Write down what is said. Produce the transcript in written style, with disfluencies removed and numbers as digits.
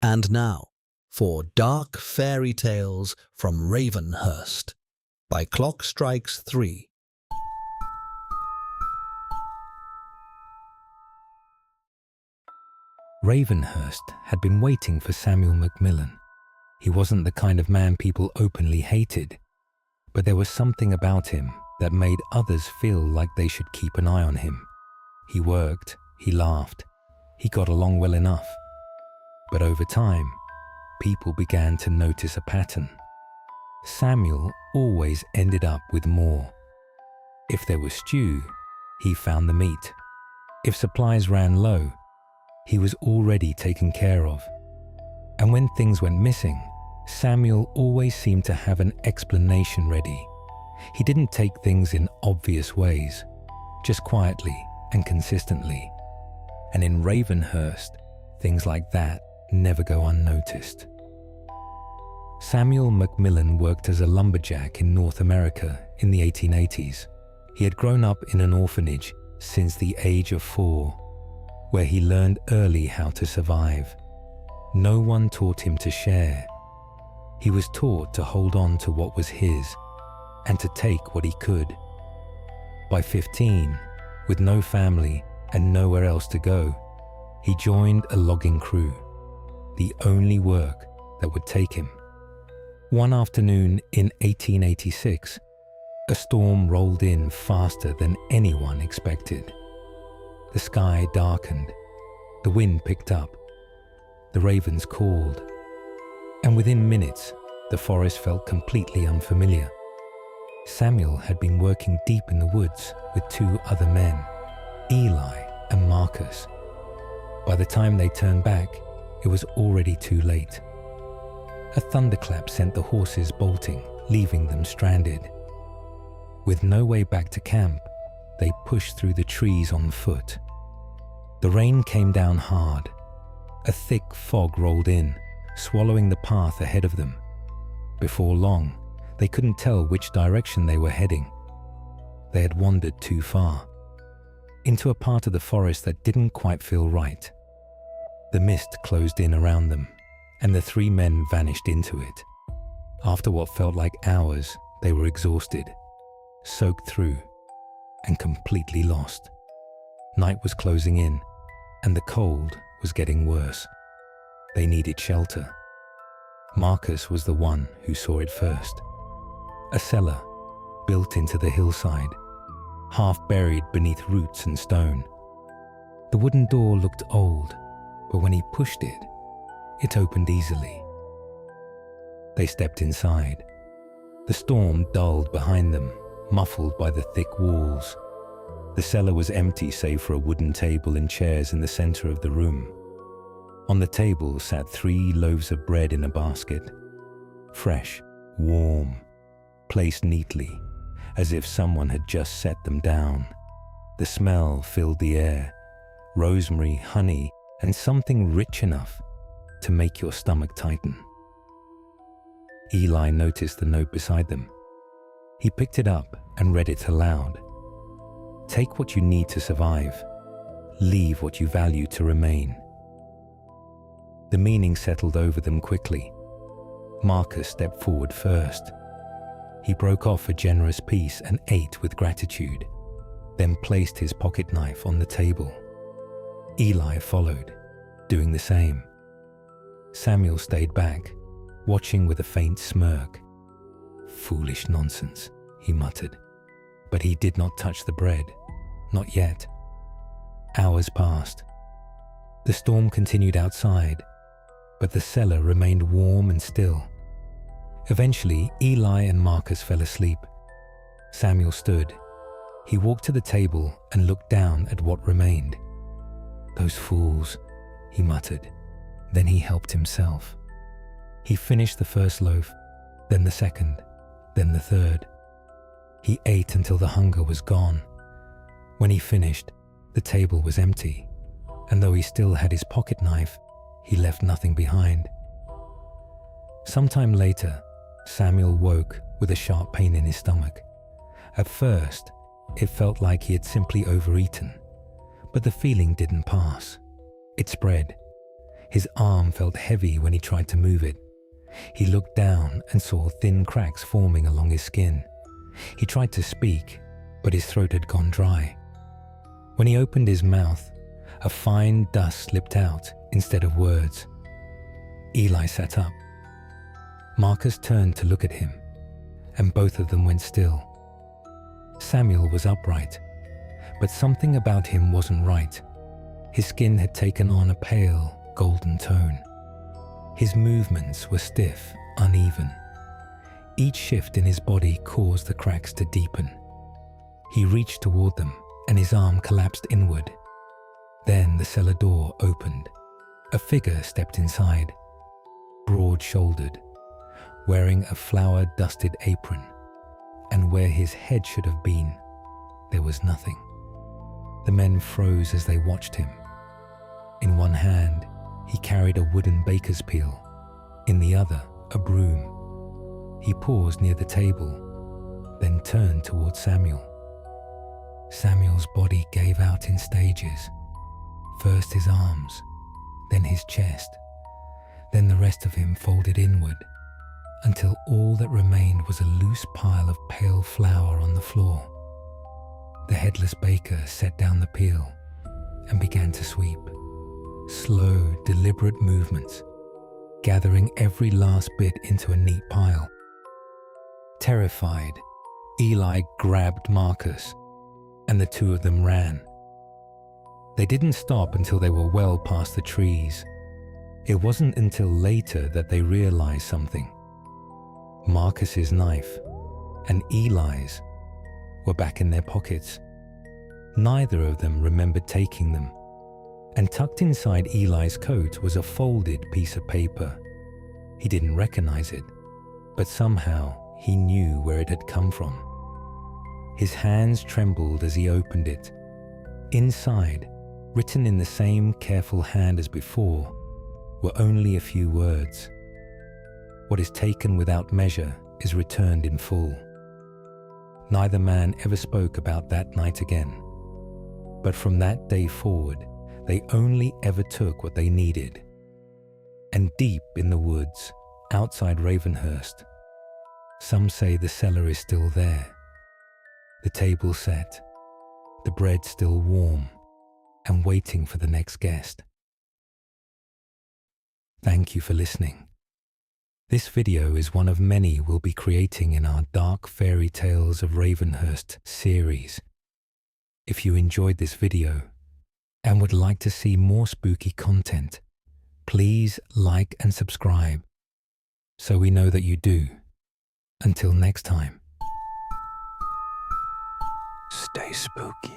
And now, for Dark Fairy Tales from Ravenhurst, by Clock Strikes 3. Ravenhurst had been waiting for Samuel MacMillan. He wasn't the kind of man people openly hated, but there was something about him that made others feel like they should keep an eye on him. He worked, he laughed, he got along well enough. But over time, people began to notice a pattern. Samuel always ended up with more. If there was stew, he found the meat. If supplies ran low, he was already taken care of. And when things went missing, Samuel always seemed to have an explanation ready. He didn't take things in obvious ways, just quietly and consistently. And in Ravenhurst, things like that never go unnoticed. Samuel MacMillan worked as a lumberjack in North America in the 1880s. He had grown up in an orphanage since the age of 4, where he learned early how to survive. No one taught him to share. He was taught to hold on to what was his and to take what he could. By 15, with no family and nowhere else to go, he joined a logging crew, the only work that would take him. One afternoon in 1886, a storm rolled in faster than anyone expected. The sky darkened, the wind picked up, the ravens called, and within minutes, the forest felt completely unfamiliar. Samuel had been working deep in the woods with 2 other men, Eli and Marcus. By the time they turned back, it was already too late. A thunderclap sent the horses bolting, leaving them stranded. With no way back to camp, they pushed through the trees on foot. The rain came down hard. A thick fog rolled in, swallowing the path ahead of them. Before long, they couldn't tell which direction they were heading. They had wandered too far, into a part of the forest that didn't quite feel right. The mist closed in around them, and the 3 men vanished into it. After what felt like hours, they were exhausted, soaked through, and completely lost. Night was closing in, and the cold was getting worse. They needed shelter. Marcus was the one who saw it first. A cellar, built into the hillside, half buried beneath roots and stone. The wooden door looked old, but when he pushed it, it opened easily. They stepped inside. The storm dulled behind them, muffled by the thick walls. The cellar was empty save for a wooden table and chairs in the center of the room. On the table sat 3 loaves of bread in a basket, fresh, warm, placed neatly, as if someone had just set them down. The smell filled the air, rosemary, honey, and something rich enough to make your stomach tighten. Eli noticed the note beside them. He picked it up and read it aloud. Take what you need to survive. Leave what you value to remain. The meaning settled over them quickly. Marcus stepped forward first. He broke off a generous piece and ate with gratitude, then placed his pocket knife on the table. Eli followed, doing the same. Samuel stayed back, watching with a faint smirk. Foolish nonsense, he muttered. But he did not touch the bread, not yet. Hours passed. The storm continued outside, but the cellar remained warm and still. Eventually, Eli and Marcus fell asleep. Samuel stood. He walked to the table and looked down at what remained. Those fools, he muttered. Then he helped himself. He finished the first loaf, then the second, then the third. He ate until the hunger was gone. When he finished, the table was empty, and though he still had his pocket knife, he left nothing behind. Sometime later, Samuel woke with a sharp pain in his stomach. At first, it felt like he had simply overeaten, but the feeling didn't pass. It spread. His arm felt heavy when he tried to move it. He looked down and saw thin cracks forming along his skin. He tried to speak, but his throat had gone dry. When he opened his mouth, a fine dust slipped out instead of words. Eli sat up. Marcus turned to look at him, and both of them went still. Samuel was upright, but something about him wasn't right. His skin had taken on a pale, golden tone. His movements were stiff, uneven. Each shift in his body caused the cracks to deepen. He reached toward them, and his arm collapsed inward. Then the cellar door opened. A figure stepped inside, broad-shouldered, wearing a flour-dusted apron, and where his head should have been, there was nothing. The men froze as they watched him. In one hand, he carried a wooden baker's peel, in the other, a broom. He paused near the table, then turned towards Samuel. Samuel's body gave out in stages. First his arms, then his chest, then the rest of him folded inward, until all that remained was a loose pile of pale flour on the floor. The headless baker set down the peel and began to sweep. Slow, deliberate movements, gathering every last bit into a neat pile. Terrified, Eli grabbed Marcus, and the two of them ran. They didn't stop until they were well past the trees. It wasn't until later that they realized something. Marcus's knife and Eli's were back in their pockets. Neither of them remembered taking them, and tucked inside Eli's coat was a folded piece of paper. He didn't recognize it, but somehow he knew where it had come from. His hands trembled as he opened it. Inside, written in the same careful hand as before, were only a few words. What is taken without measure is returned in full. Neither man ever spoke about that night again, but from that day forward, they only ever took what they needed. And deep in the woods, outside Ravenhurst, some say the cellar is still there, the table set, the bread still warm, and waiting for the next guest. Thank you for listening. This video is one of many we'll be creating in our Dark Fairy Tales of Ravenhurst series. If you enjoyed this video and would like to see more spooky content, please like and subscribe so we know that you do. Until next time, stay spooky.